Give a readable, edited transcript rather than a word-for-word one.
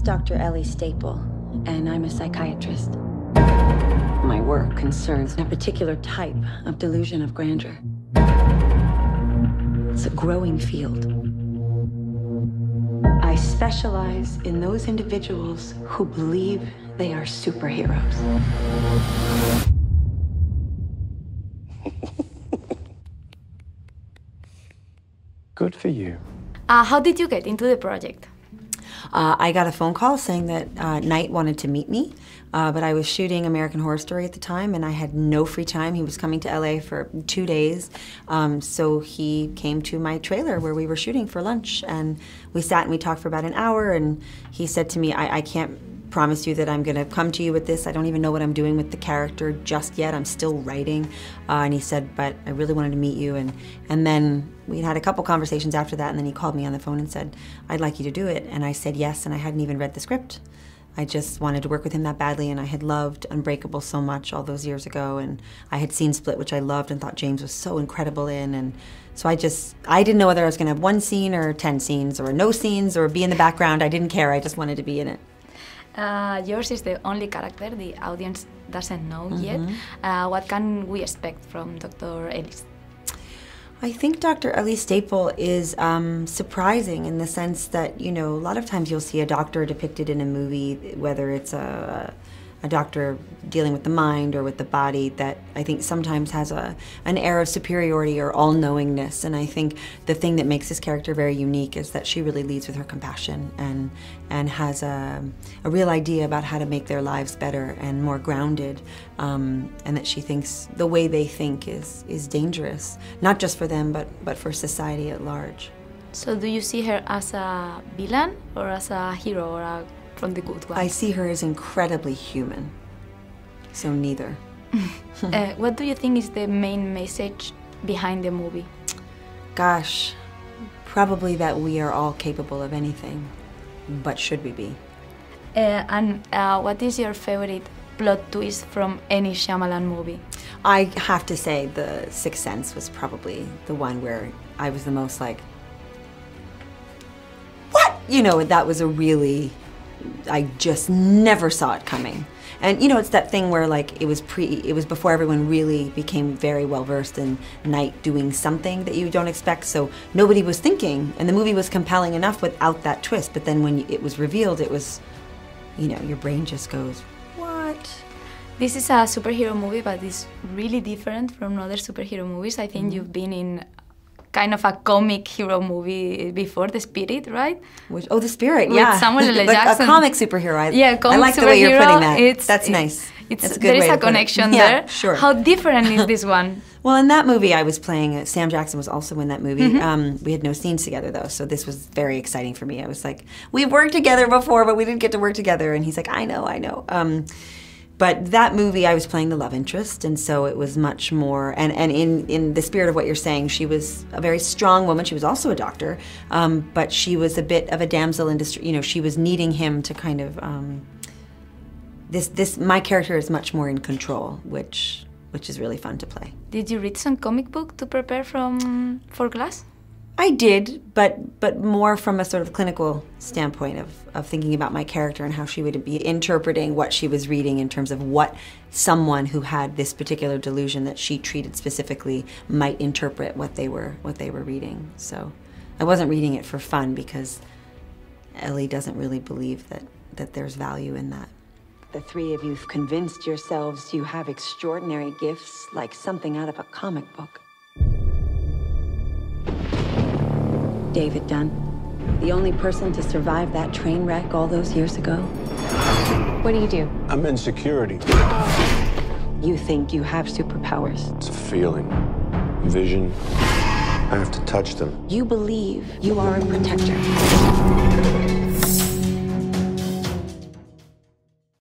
Dr. Ellie Staple, and I'm a psychiatrist. My work concerns a particular type of delusion of grandeur. It's a growing field. I specialize in those individuals who believe they are superheroes. Good for you. How did you get into the project? I got a phone call saying that Knight wanted to meet me, but I was shooting American Horror Story at the time, and I had no free time. He was coming to LA for 2 days, so he came to my trailer where we were shooting for lunch, and we sat and we talked for about an hour, and he said to me, I can't promise you that I'm going to come to you with this. I don't even know what I'm doing with the character just yet. I'm still writing. And he said, but I really wanted to meet you. And then we had a couple conversations after that, and then he called me on the phone and said, I'd like you to do it. And I said yes, and I hadn't even read the script. I just wanted to work with him that badly, and I had loved Unbreakable so much all those years ago, and I had seen Split, which I loved and thought James was so incredible in, and so I didn't know whether I was going to have 1 scene or 10 scenes or no scenes or be in the background. I didn't care. I just wanted to be in it. Yours is the only character the audience doesn't know yet. What can we expect from Dr. Ellie? I think Dr. Ellie Staple is surprising in the sense that, you know, a lot of times you'll see a doctor depicted in a movie, whether it's a doctor dealing with the mind or with the body, that I think sometimes has an air of superiority or all-knowingness. And I think the thing that makes this character very unique is that she really leads with her compassion and has a real idea about how to make their lives better and more grounded, and that she thinks the way they think is dangerous, not just for them, but for society at large. So do you see her as a villain or as a hero or from the good ones? I see her as incredibly human, so neither. What do you think is the main message behind the movie? Gosh, probably that we are all capable of anything, but should we be? And what is your favorite plot twist from any Shyamalan movie? I have to say The Sixth Sense was probably the one where I was the most like, what? You know, that was a really, I just never saw it coming. And you know, it's that thing where like it was before everyone really became very well versed in Knight doing something that you don't expect, so nobody was thinking, and the movie was compelling enough without that twist, but then when it was revealed, it was, you know, your brain just goes, what? This is a superhero movie, but it's really different from other superhero movies. I think you've been in kind of a comic hero movie before, The Spirit, right? The Spirit, with yeah. Samuel L. Jackson. A comic superhero. Comic I like superhero. The way you're putting that. That's nice. That's a good way to put it. There is a connection there. Yeah, sure. How different is this one? Well, in that movie I was playing, Sam Jackson was also in that movie. We had no scenes together though, so this was very exciting for me. I was like, we've worked together before, but we didn't get to work together. And he's like, I know. But that movie, I was playing the love interest, and so it was much more, and in the spirit of what you're saying, she was a very strong woman. She was also a doctor, but she was a bit of a damsel in distress. You know, she was needing him to kind of, my character is much more in control, which is really fun to play. Did you read some comic book to prepare for class? I did, but more from a sort of clinical standpoint of thinking about my character and how she would be interpreting what she was reading in terms of what someone who had this particular delusion that she treated specifically might interpret what they were reading. So I wasn't reading it for fun because Ellie doesn't really believe that there's value in that. The three of you've convinced yourselves you have extraordinary gifts like something out of a comic book. David Dunn, the only person to survive that train wreck all those years ago. What do you do? I'm in security. You think you have superpowers. It's a feeling, vision. I have to touch them. You believe you are a protector.